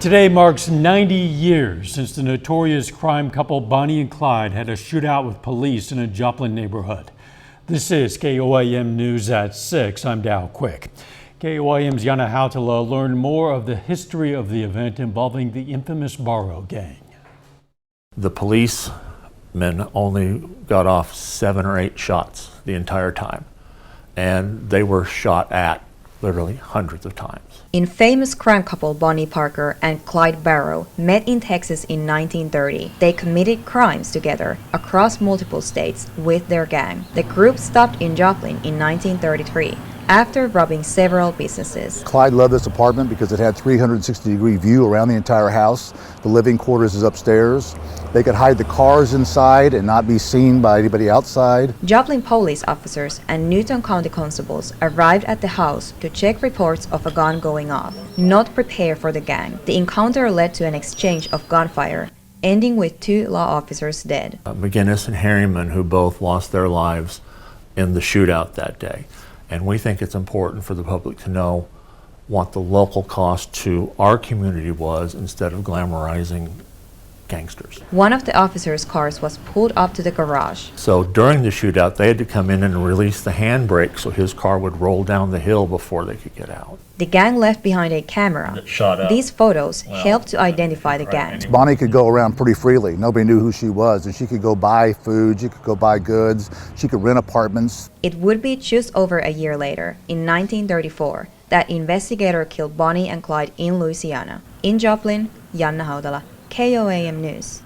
Today marks 90 years since the notorious crime couple Bonnie and Clyde had a shootout with police in a Joplin neighborhood. This is KOAM News at 6. I'm Dow Quick. KOAM's Yana Hautala learned more of the history of the event involving the infamous Barrow gang. The policemen only got off 7 or 8 shots the entire time, and they were shot at literally hundreds of times. Infamous crime couple Bonnie Parker and Clyde Barrow met in Texas in 1930. They committed crimes together across multiple states with their gang. The group stopped in Joplin in 1933 after robbing several businesses. Clyde loved this apartment because it had 360-degree view around the entire house. The living quarters is upstairs. They could hide the cars inside and not be seen by anybody outside. Joplin police officers and Newton County constables arrived at the house to check reports of a gun going off. Not prepared for the gang, the encounter led to an exchange of gunfire, ending with 2 law officers dead. McGinnis and Harriman, who both lost their lives in the shootout that day. And we think it's important for the public to know what the local cost to our community was instead of glamorizing gangsters. One of the officers' cars was pulled up to the garage. So during the shootout, they had to come in and release the handbrake so his car would roll down the hill before they could get out. The gang left behind a camera. These photos helped to identify the gang. Bonnie could go around pretty freely. Nobody knew who she was, and she could go buy food, she could go buy goods, she could rent apartments. It would be just over a year later, in 1934, that investigator killed Bonnie and Clyde in Louisiana. In Joplin, Yana Hautala, KOAM News.